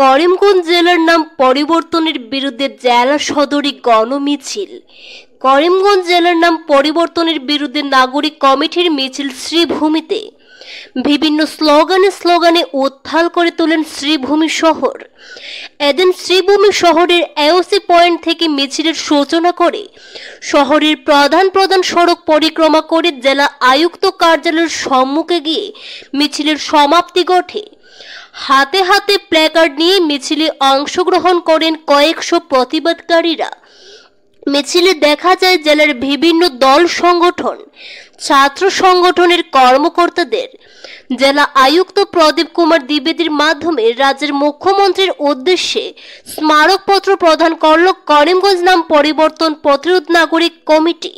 করিমগঞ্জ জেলার নাম পরিবর্তনের বিরুদ্ধে জেলা সদরে গণমিছিল। করিমগঞ্জ জেলার নাম পরিবর্তনের বিরুদ্ধে নাগরিক কমিটির মিছিল শ্রীভূমিতে। বিভিন্ন স্লোগানে উত্থাল করে তোলেন শ্রীভূমি শহর। এদিন শ্রীভূমি শহরের এওসি পয়েন্ট থেকে মিছিলের সূচনা করে শহরের প্রধান সড়ক পরিক্রমা করে জেলা আয়ুক্ত কার্যালয়ের সম্মুখে গিয়ে মিছিলের সমাপ্তি ঘটে। হাতে হাতে প্ল্যাকার্ড নিয়ে মিছিলে অংশগ্রহণ করেন কয়েকশো প্রতিবাদকারীরা। মিছিলে দেখা যায় জেলার বিভিন্ন দল সংগঠন, ছাত্র সংগঠনের কর্মকর্তাদের। জেলা আয়ুক্ত প্রদীপ কুমার দ্বিবেদীর মাধ্যমে রাজ্যের মুখ্যমন্ত্রীর উদ্দেশ্যে স্মারকপত্র প্রদান করল করিমগঞ্জ নাম পরিবর্তন প্রতিরোধ নাগরিক কমিটি।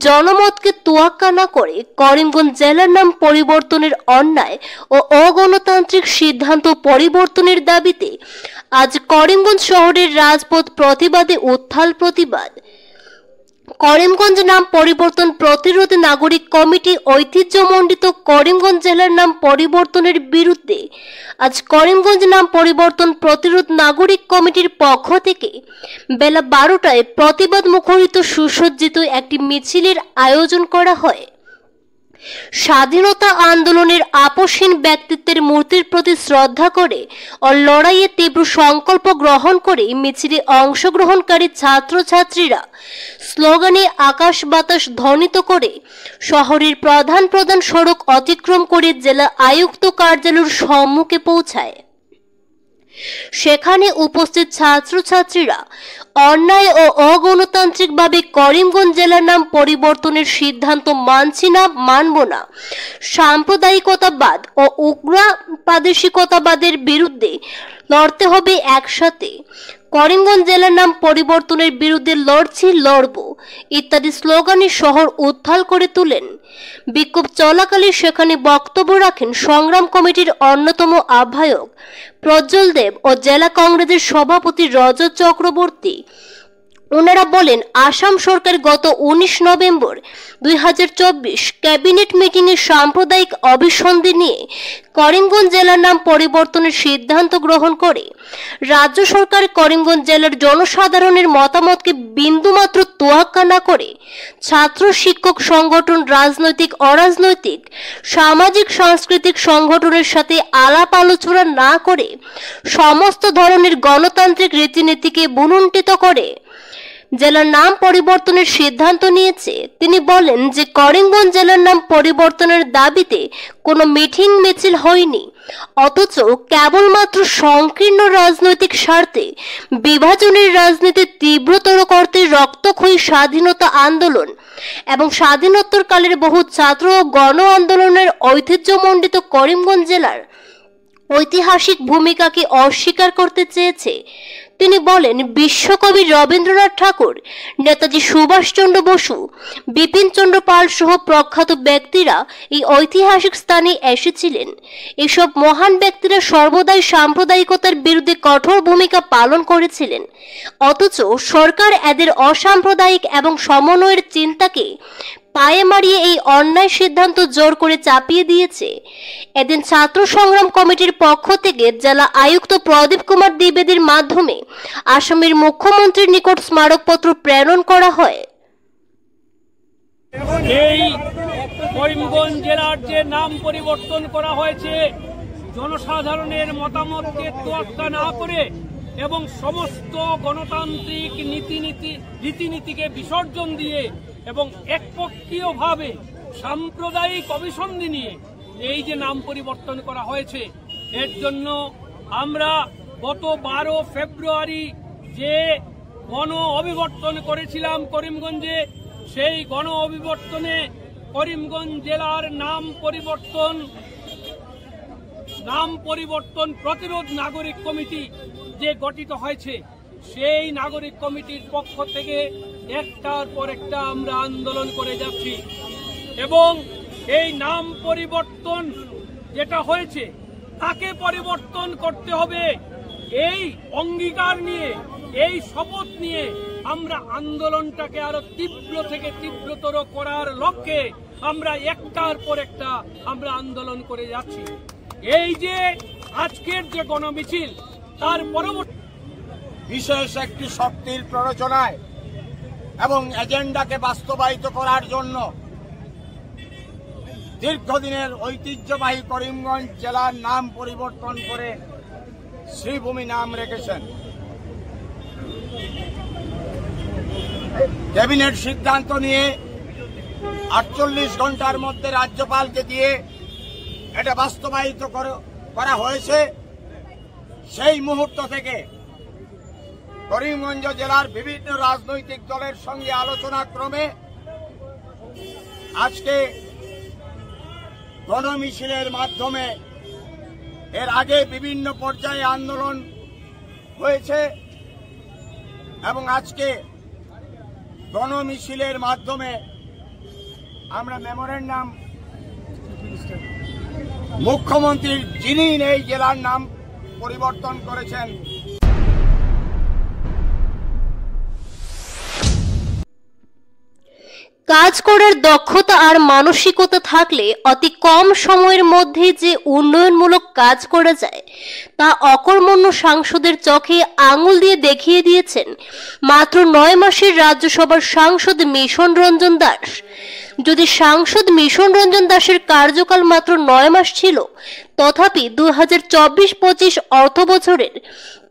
জনমতকে তোয়াক্কা না করে করিমগঞ্জ জেলার নাম পরিবর্তনের অন্যায় ও অগণতান্ত্রিক সিদ্ধান্ত পরিবর্তনের দাবিতে আজ করিমগঞ্জ শহরের রাজপথ প্রতিবাদে উত্থাল প্রতিবাদ। করিমগঞ্জ নাম পরিবর্তন প্রতিরোধ নাগরিক কমিটি ঐতিহ্যমণ্ডিত করিমগঞ্জ জেলার নাম পরিবর্তনের বিরুদ্ধে আজ করিমগঞ্জ নাম পরিবর্তন প্রতিরোধ নাগরিক কমিটির পক্ষ থেকে বেলা 12টায় প্রতিবাদ মুখরিত সুসজ্জিত একটি মিছিলের আয়োজন করা হয়। স্বাধীনতা আন্দোলনের আপসহীন ব্যক্তিত্বের মূর্তির প্রতি শ্রদ্ধা করে ও লড়াইয়ে তীব্র সংকল্প গ্রহণ করে মিছিলে অংশগ্রহণকারী ছাত্রছাত্রীরা স্লোগানে আকাশ বাতাস ধ্বনিত করে শহরের প্রধান সড়ক অতিক্রম করে জেলা আয়ুক্ত কার্যালয়ের সম্মুখে পৌঁছায়। সেখানে উপস্থিত ছাত্রছাত্রীরা অন্যায় ও অগণতান্ত্রিকভাবে করিমগঞ্জ জেলার নাম পরিবর্তনের সিদ্ধান্ত মানছি না, মানব না, সাম্প্রদায়িকতাবাদ ও উগ্রপ্রাদেশিকতাবাদের বিরুদ্ধে লড়তে হবে একসাথে, করিমগঞ্জ জেলার নাম পরিবর্তনের বিরুদ্ধে লড়ছি, লড়ব ইত্যাদি স্লোগানে শহর উত্থাল করে তোলেন। বিক্ষোভ চলাকালে সেখানে বক্তব্য রাখেন সংগ্রাম কমিটির অন্যতম আহ্বায়ক প্রজ্জ্বল দেব ও জেলা কংগ্রেসের সভাপতি রজত চক্রবর্তী। ওনারা বলেন, আসাম সরকার গত 19 নভেম্বর 2024 ক্যাবিনেট মিটিংয়ে সাম্প্রদায়িক অভিসন্ধি নিয়ে করিমগঞ্জ জেলার নাম পরিবর্তনের সিদ্ধান্ত গ্রহণ করে। রাজ্য সরকার করিমগঞ্জ জেলার জনসাধারণের মতামতকে বিন্দুমাত্র তোয়াক্কা না করে ছাত্র শিক্ষক সংগঠন, রাজনৈতিক অরাজনৈতিক সামাজিক সাংস্কৃতিক সংগঠনের সাথে আলাপ আলোচনা না করে সমস্ত ধরনের গণতান্ত্রিক রীতিনীতিকে ভুলুণ্ঠিত করে জেলার নাম পরিবর্তনের সিদ্ধান্ত নিয়েছে। তিনি বলেন যে করিমগঞ্জ জেলার নাম পরিবর্তনের দাবিতে কোনো মিটিং মিছিল হয়নি, অথচ কেবলমাত্র সংকীর্ণ রাজনৈতিক স্বার্থে বিভাজনের রাজনীতি তীব্রতর করতে রক্তক্ষয়ী স্বাধীনতা আন্দোলন এবং স্বাধীনোত্তরকালের বহু ছাত্র ও গণ আন্দোলনের ঐতিহ্যমণ্ডিত করিমগঞ্জ জেলার ঐতিহাসিক ভূমিকাকে অস্বীকার করতে চেয়েছে। তিনি বলেন, বিশ্বকবি রবীন্দ্রনাথ ঠাকুর, নেতাজি সুভাষচন্দ্র বসু, বিপিন চন্দ্র পাল সহ প্রখ্যাত ব্যক্তিরা এই ঐতিহাসিক স্থানে এসেছিলেন। এসব মহান ব্যক্তিরা সর্বদাই সাম্প্রদায়িকতার বিরুদ্ধে কঠোর ভূমিকা পালন করেছিলেন, অথচ সরকার এদের অসাম্প্রদায়িক এবং সমন্বয়ের চিন্তাকে পায়ে মারিয়ে এই অন্যায় সিদ্ধান্ত জোর করে চাপিয়ে দিয়েছে। এদিন ছাত্র সংগ্রাম কমিটির পক্ষ থেকে জেলা আয়ুক্ত প্রদীপ কুমার দ্বিবেদীর মাধ্যমে আসামের মুখ্যমন্ত্রীর নিকট স্মারকপত্র প্রেরণ করা হয়। এই করিমগঞ্জ জেলার যে নাম পরিবর্তন করা হয়েছে, জনসাধারণের মতামতকে তোয়াক্কা না করে এবং সমস্ত গণতান্ত্রিক রীতিনীতিকে বিসর্জন দিয়ে এবং একপক্ষীয়ভাবে সাম্প্রদায়িক অভিসন্ধি নিয়ে এই যে নাম পরিবর্তন করা হয়েছে, এর জন্য আমরা গত 12 ফেব্রুয়ারি যে গণ অভিবর্তন করেছিলাম করিমগঞ্জে, সেই গণ অভিবর্তনে করিমগঞ্জ জেলার নাম পরিবর্তন প্রতিরোধ নাগরিক কমিটি যে গঠিত হয়েছে, সেই নাগরিক কমিটির পক্ষ থেকে একটার পর একটা আমরা আন্দোলন করে যাচ্ছি এবং এই নাম পরিবর্তন যেটা হয়েছে তাকে পরিবর্তন করতে হবে, এই অঙ্গীকার নিয়ে, এই শপথ নিয়ে আমরা আন্দোলনটাকে আরো তীব্র থেকে তীব্রতর করার লক্ষ্যে আমরা একটার পর একটা আমরা আন্দোলন করে যাচ্ছি। এই যে আজকের যে গণমিছিল, তার পরবর্তী বিশেষ একটি শক্তির প্ররোচনায় এবং এজেন্ডাকে বাস্তবায়িত করার জন্য দীর্ঘদিনের ঐতিহ্যবাহী করিমগঞ্জ জেলার নাম পরিবর্তন করে শ্রীভূমি নাম রেখেছেন। ক্যাবিনেট সিদ্ধান্ত নিয়ে 48 ঘন্টার মধ্যে রাজ্যপালকে দিয়ে এটা বাস্তবায়িত করা হয়েছে। সেই মুহূর্ত থেকে করিমগঞ্জ জেলার বিভিন্ন রাজনৈতিক দলের সঙ্গে আলোচনা ক্রমে আজকে গণমিছিলের মাধ্যমে, এর আগে বিভিন্ন পর্যায়ে আন্দোলন হয়েছে এবং আজকে গণমিছিলের মাধ্যমে আমরা মেমোরেন্ডাম মুখ্যমন্ত্রীর, যিনি এই জেলার নাম পরিবর্তন করেছেন, কাজ করার দক্ষতা আর মানসিকতা থাকলে অতি কম সময়ের মধ্যে যে উন্নয়নমূলক কাজ করা যায় তা অকর্মণ্য সাংসদের চোখে আঙুল দিয়ে দেখিয়ে দিয়েছেন মাত্র 9 মাসের রাজ্যসভার সাংসদ মিশন রঞ্জন দাস। যদি সাংসদ মিশন রঞ্জন দাসের কার্যকাল মাত্র 9 মাস ছিল, তথাপি 2024-25 অর্থ বছরের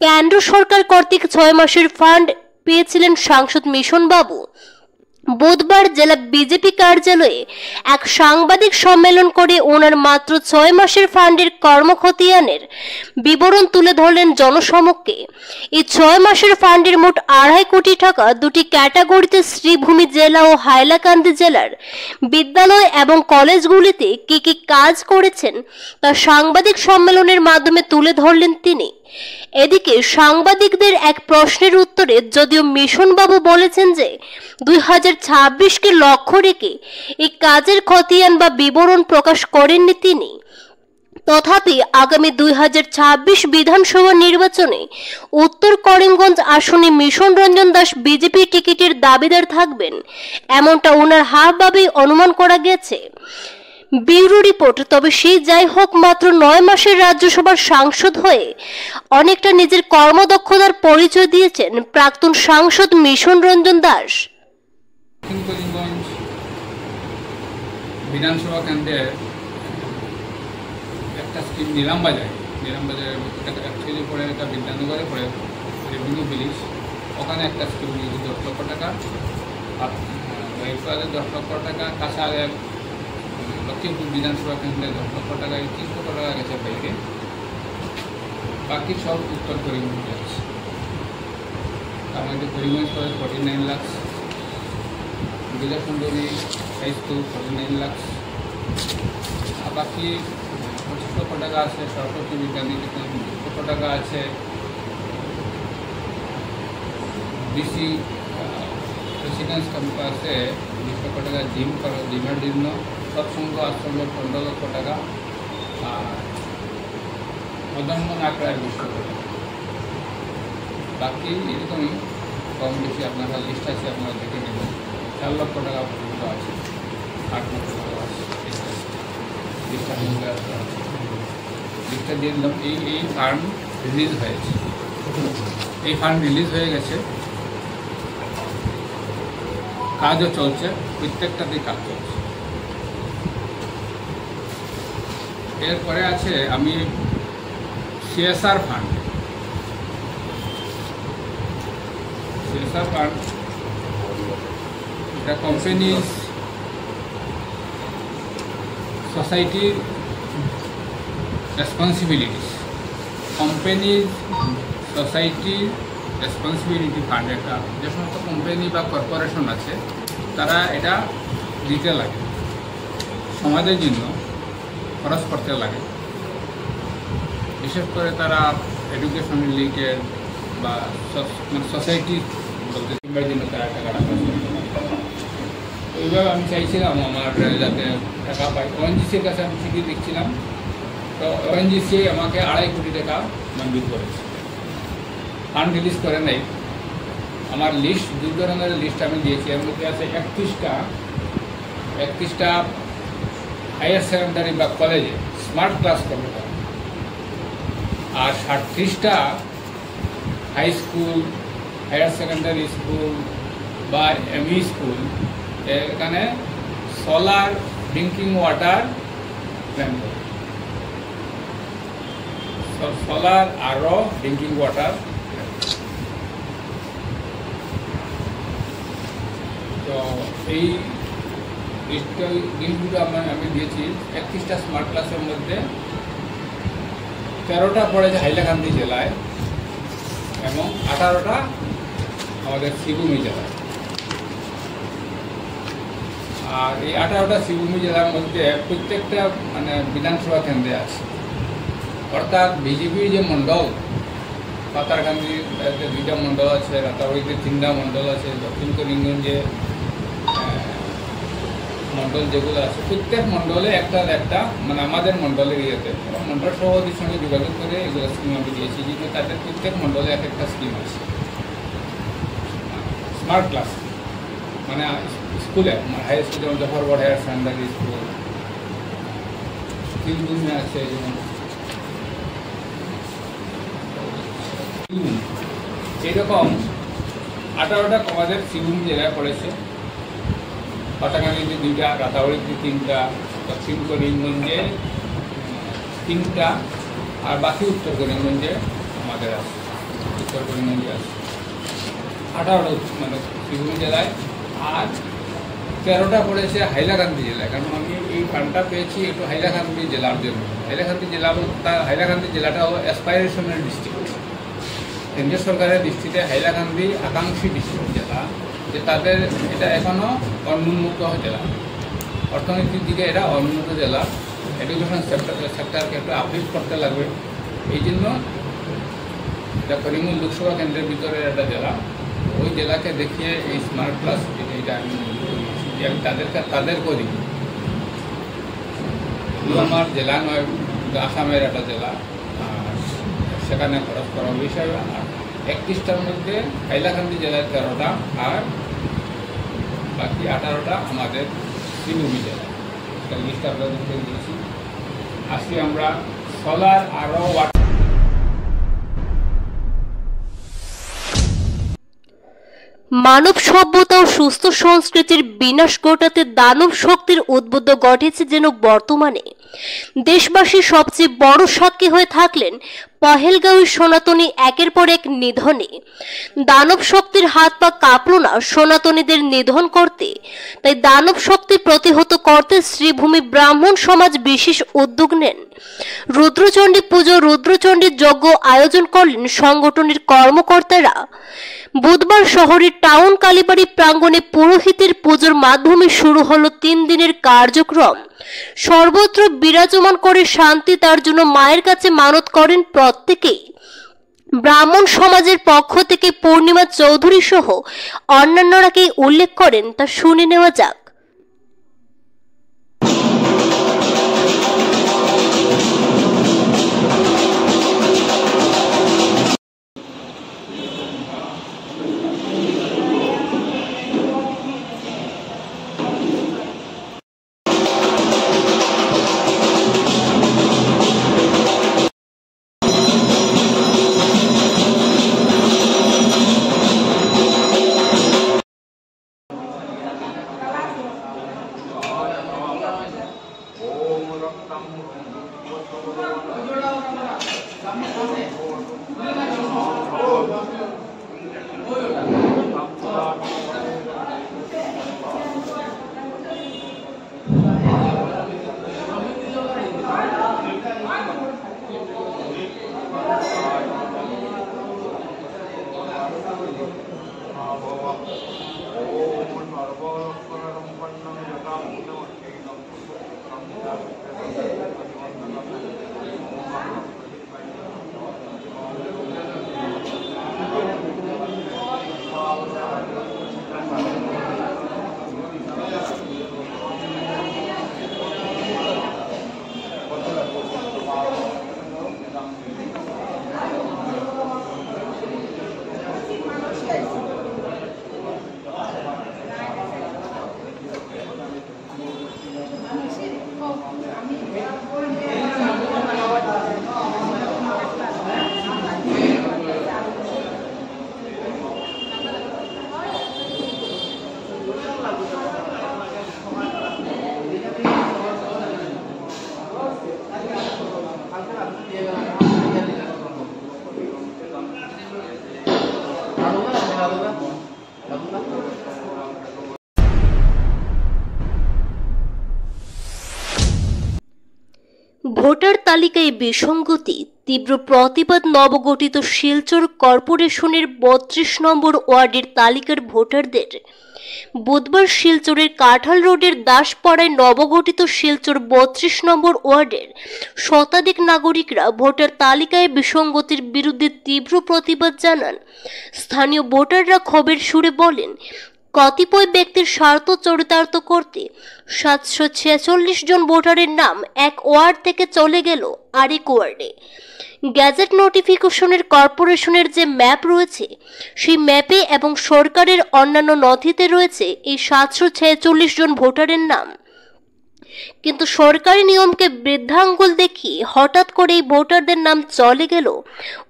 কেন্দ্র সরকার কর্তৃক 6 মাসের ফান্ড পেয়েছিলেন সাংসদ মিশন বাবু। বুধবার জেলা বিজেপি কার্যালয়ে এক সাংবাদিক সম্মেলন করে ওনার মাত্র 6 মাসের ফান্ডের কর্মখতিয়ানের বিবরণ তুলে ধরলেন জনসমক্ষে। এই 6 মাসের ফান্ডের মোট 2.5 কোটি টাকা দুটি ক্যাটাগরিতে শ্রীভূমি জেলা ও হাইলাকান্দি জেলার বিদ্যালয় এবং কলেজগুলিতে কি কি কাজ করেছেন তা সাংবাদিক সম্মেলনের মাধ্যমে তুলে ধরলেন তিনি। এদিকে সাংবাদিকদের এক প্রশ্নের উত্তরে যদিও মিশন বাবু বলেছেন যে 2026কে লক্ষ্য রেখে এই কাজের খতিয়ান বা বিবরণ প্রকাশ করেননি তিনি, তথাপি আগামী 2026 বিধানসভা নির্বাচনে উত্তর করিমগঞ্জ আসনে মিশন রঞ্জন দাস বিজেপি টিকিটের দাবিদার থাকবেন, এমনটা ওনার হাবভাবেই অনুমান করা গেছে। Bureau report. তবে সেই যাই হোক, মাত্র 9 মাসের রাজ্যসভার সাংসদ হয়ে অনেকটা নিজের কর্মদক্ষতার পরিচয় দিয়েছেন প্রাক্তন সাংসদ মিশন রঞ্জন দাস। করিমগঞ্জ বিধানসভা কেন্দ্রের একটা স্কিম নিলামবাজারে অ্যাকচুয়ালি পড়ে, এটা বিদ্যানগরে পড়ে, রেভিনিউ ভিলেজ, ওখানে একটা স্কিম নিয়েছে 10 লক্ষ টাকা, আর 10 লক্ষ টাকা কাছাড়ে লক্ষ্মীপুর বিধানসভা কেন্দ্রে 10 লক্ষ টাকা, 30 লক্ষ টাকা গেছে বাইরে, বাকি সব উত্তর করিমগঞ্জ আছে। তার মধ্যে Karimganj college 49 lakh, Bijoysundari high school 49 lakh, আর বাকি 25 লক্ষ টাকা আছে সরস্বতী বিদ্যানিকেতন, 20 লক্ষ টাকা আছে ডিসি রেসিডেন্স ক্যাম্পাসে, 20 লক্ষ টাকা জিমের জন্য, সৎসঙ্গ আশ্রমে 15 লক্ষ টাকা, আর মদনমোহন আখড়ায় 20 লক্ষ টাকা। বাকি এরকমই কম বেশি আপনারা লিস্ট আছে, আপনারা দেখে নেবেন। 4 লক্ষ টাকা পর্যন্ত আছে, 8 লক্ষ টাকা আছে, লিস্টটা দিয়ে দিলাম। এই ফান্ড রিলিজ হয়েছে, এই ফান্ড রিলিজ হয়ে গেছে, কাজও চলছে, প্রত্যেকটাতেই কাজ চলছে। এরপরে আছে আমি সিএসআর ফান্ড, এটা কোম্পানিজ সোসাইটির রেসপন্সিবিলিটিস, কোম্পানিজ সোসাইটির রেসপন্সিবিলিটি ফান্ড। এটা যে সমস্ত কোম্পানি বা কর্পোরেশন আছে তারা এটা দিতে লাগে, সমাজের জন্য খরচ করতে লাগে, বিশেষ করে তারা এডুকেশন রিলেটেড বা সোসাইটি বলতে জন্য তারা টাকাটা খরচ করতে লাগে। এইভাবে আমি চাইছিলাম আমার যাতে টাকা পাই। ওএনজিসির কাছে আমি চিঠি লিখছিলাম, তো ওএনজিসি আমাকে 2.5 কোটি টাকা মঞ্জুর করেছে, ফান্ড রিলিজ করে নেই। আমার লিস্ট 2 ধরনের লিস্ট আমি দিয়েছি, এর মধ্যে আছে 31টা হায়ার সেকেন্ডারি বা কলেজে স্মার্ট ক্লাস করতে, আর 37টা high school, higher secondary school বা এমই স্কুল এখানে সোলার ড্রিঙ্কিং ওয়াটার প্ল্যান করবে, সোলার আরও ড্রিঙ্কিং ওয়াটার। তো এই লিস্টগুলো আমি দিয়েছি। 31টা স্মার্ট ক্লাসের মধ্যে 13টা পড়েছে হাইলাকান্দি জেলায় এবং 18টা আমাদের শ্রীভূমি জেলায়। আর এই 18টা শ্রীভূমি জেলার মধ্যে প্রত্যেকটা মানে বিধানসভা কেন্দ্রে আছে, অর্থাৎ বিজেপির যে মণ্ডল, পাতারকান্দির 2টা মণ্ডল আছে, রাতাবাড়িতে 3টা মণ্ডল আছে, দক্ষিণ করিমগঞ্জে মণ্ডল যেগুলো আছে, প্রত্যেক মণ্ডলে একটা মানে আমাদের মণ্ডলের ইয়েতে মণ্ডল সভাপতির সঙ্গে যোগাযোগ করে এগুলো স্কিম আমি দিয়েছি, কিন্তু তাদের প্রত্যেক মণ্ডলে একটা স্কিম আছে স্মার্ট ক্লাস, মানে স্কুলে হাই স্কুল যেমন Jafargarh higher secondary school, Sreebhumi আছে, যেমন এইরকম 18টা আমাদের শ্রীভূমি জেলায় পড়েছে। পাতাকান্দিতে 2টা, রাতাবাড়িতে 3টা, দক্ষিণ করিমগঞ্জে 3টা, আর বাকি উত্তর করিমগঞ্জে আমাদের আছে, উত্তর করিমগঞ্জে আছে 18টা মানে শ্রীভূমি জেলায়। আর 13টা পড়েছে হাইলাকান্দি জেলায়, কারণ আমি এই ফান্ডটা পেয়েছি একটু হাইলাকান্দি জেলার জন্য। হাইলাকান্দি জেলা বলতে হাইলাকান্দি জেলাটা হলো অ্যাসপাইরেশনাল ডিস্ট্রিক্ট, কেন্দ্রীয় সরকারের দৃষ্টিতে হাইলাকান্দি আকাঙ্ক্ষী ডিস্ট্রিক্ট জেলা, যে তাদের এটা এখনও অনুন্নত জেলা, অর্থনীতির দিকে এটা অনুন্নত জেলা, এডুকেশন সেক্টরকে একটু আপলিফ্ট করতে লাগবে। এই জন্য এটা করিমগঞ্জ লোকসভা কেন্দ্রের ভিতরে একটা জেলা, ওই জেলাকে দেখিয়ে এই স্মার্ট ক্লাস এটা আমি তাদের করি। আমার জেলা নয়, আসামের একটা জেলা, সেখানে খরচ করা বিষয়। 31টার মধ্যে হাইলাকান্দি জেলায় 13টা আর বাকি 18টা আমাদের শ্রীভূমি জেলায়। একটা লিস্ট আপনাদেরকে দিয়েছি। আজকে আমরা সোলার আরও মানব সভ্যতা ও সুস্থ সংস্কৃতির বিনাশ ঘটাতে দানব শক্তির উদ্বুদ্ধ ঘটেছে যেন বর্তমানে দেশবাসী সবচেয়ে বড় সাক্ষী হয়ে থাকলেন পহেলগাঁওয়ের সনাতনী একের পর এক নিধনে। দানব শক্তির হাত পা কাঁপল না সনাতনীদের নিধন করতে, তাই দানব শক্তি প্রতিহত করতে শ্রীভূমি ব্রাহ্মণ সমাজ বিশেষ উদ্যোগ নেন। রুদ্রচণ্ডী পুজো, রুদ্রচণ্ডীর যজ্ঞ আয়োজন করলেন সংগঠনের কর্মকর্তারা। বুধবার শহরের টাউন কালীবাড়ি প্রাঙ্গণে পুরোহিতের পুজোর মাধ্যমে শুরু হলো 3 দিনের কার্যক্রম। সর্বত্র বিরাজমান করে শান্তি, তার জন্য মায়ের কাছে মানত করেন প্রত্যেকেই। ব্রাহ্মণ সমাজের পক্ষ থেকে পূর্ণিমা চৌধুরী সহ অন্যান্যরাকে উল্লেখ করেন, তা শুনে নেওয়া যাক। ভোটার তালিকায় বিসঙ্গতি, তীব্র প্রতিবাদ নবগঠিত শিলচর কর্পোরেশনের 32 নম্বর ওয়ার্ডের তালিকার ভোটারদের। বুধবার শিলচরের কাঁঠাল রোডের দাসপাড়ায় নবগঠিত শিলচর 32 নম্বর ওয়ার্ডের শতাধিক নাগরিকরা ভোটার তালিকায় বিসঙ্গতির বিরুদ্ধে তীব্র প্রতিবাদ জানান। স্থানীয় ভোটাররা ক্ষোভের সুরে বলেন, কতিপয় ব্যক্তির স্বার্থ চরিতার্থ করতে 746 জন ভোটারের নাম এক ওয়ার্ড থেকে চলে গেল আরেক ওয়ার্ডে। গ্যাজেট নোটিফিকেশনের কর্পোরেশনের যে ম্যাপ রয়েছে সেই ম্যাপে এবং সরকারের অন্যান্য নথিতে রয়েছে এই 746 জন ভোটারের নাম, কিন্তু সরকারি নিয়মকে বৃদ্ধাঙ্গুল দেখিয়ে হঠাৎ করে এই ভোটারদের নাম চলে গেল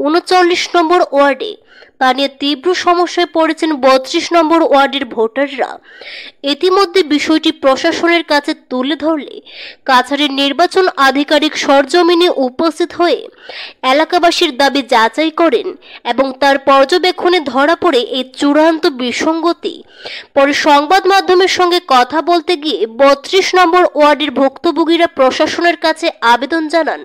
39 নম্বর ওয়ার্ডে। তা নিয়ে তীব্র সমস্যায় পড়েছেন 32 নম্বর ওয়ার্ডের ভোটাররা। ইতিমধ্যে বিষয়টি প্রশাসনের কাছে তুলে ধরলে কাছাড়ের নির্বাচন আধিকারিক সরজমিনে উপস্থিত হয়ে এলাকাবাসীর দাবি যাচাই করেন এবং তার পর্যবেক্ষণে ধরা পড়ে এই চূড়ান্ত বিসঙ্গতি। পরে সংবাদ মাধ্যমের সঙ্গে কথা বলতে গিয়ে 32 নম্বর ওয়ার্ডের ভুক্তভোগীরা প্রশাসনের কাছে আবেদন জানান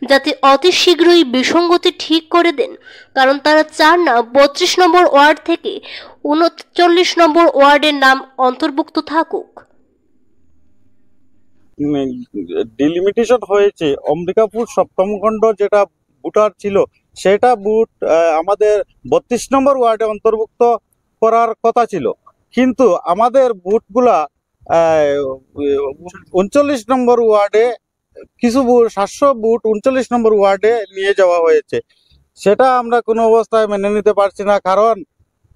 যাতে অতি শীঘ্রই বিসঙ্গতি ঠিক করে দেন, কারণ তারা চান না 32 নম্বর ওয়ার্ড থেকে 39 নম্বর ওয়ার্ডের নাম অন্তর্ভুক্ত থাকুক। ডিলিমিটেশন হয়েছে, অম্বিকাপুর সপ্তম খণ্ড যেটা ভোটার ছিল সেটা বুট আমাদের 32 নম্বর ওয়ার্ডে অন্তর্ভুক্ত করার কথা ছিল, কিন্তু আমাদের বুটগুলা 39 নম্বর ওয়ার্ডে কিছু 700 বুট 39 নম্বর ওয়ার্ডে নিয়ে যাওয়া হয়েছে। সেটা আমরা কোনো অবস্থায় মেনে নিতে পারছি না, কারণ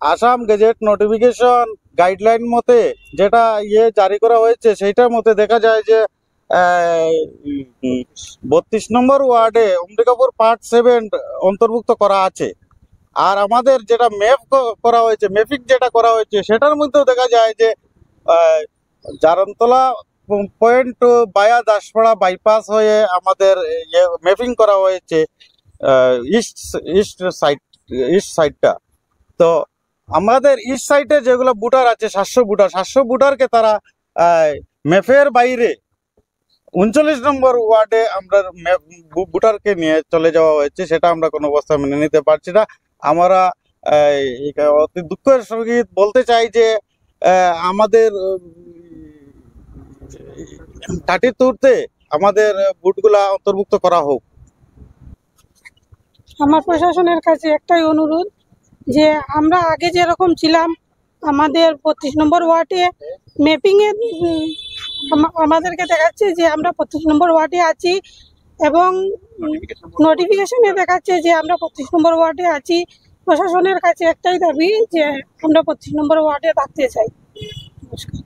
আসাম গেজেট নোটিফিকেশন গাইডলাইন মতে যেটা জারি করা হয়েছে সেইটার মতে দেখা যায় যে 32 নম্বর ওয়ার্ডে অম্বিকাপুর পার্ট 7 অন্তর্ভুক্ত করা আছে। আর আমাদের যেটা ম্যাপ করা হয়েছে, ম্যাপিং যেটা করা হয়েছে সেটার মধ্যেও দেখা যায় যে জারনতলা পয়েন্ট বায়া দাসপাড়া বাইপাস হয়ে আমাদের ম্যাপিং করা হয়েছে ইস্ট সাইডটা। তো আমাদের ইস্ট সাইডে যেগুলো ভোটার আছে 700 ভোটারকে তারা ম্যাপের বাইরে 39 নম্বর ওয়ার্ডে আমরা ভোটারকে নিয়ে চলে যাওয়া হয়েছে। সেটা আমরা কোনো অবস্থায় মেনে নিতে পারছি না। আমরা অতি দুঃখের সহিত বলতে চাই যে আমাদের 32তে আমাদের ভোটগুলা অন্তর্ভুক্ত করা হোক। আমার প্রশাসনের কাছে একটাই অনুরোধ যে আমরা আগে যেরকম ছিলাম আমাদের 32 নম্বর ওয়ার্ডে ম্যাপিংয়ে আমাদেরকে দেখাচ্ছে যে আমরা 25 নম্বর ওয়ার্ডে আছি এবং নোটিফিকেশনে দেখাচ্ছে যে আমরা 25 নম্বর ওয়ার্ডে আছি। প্রশাসনের কাছে একটাই দাবি যে আমরা 25 নম্বর ওয়ার্ডে থাকতে চাই। নমস্কার।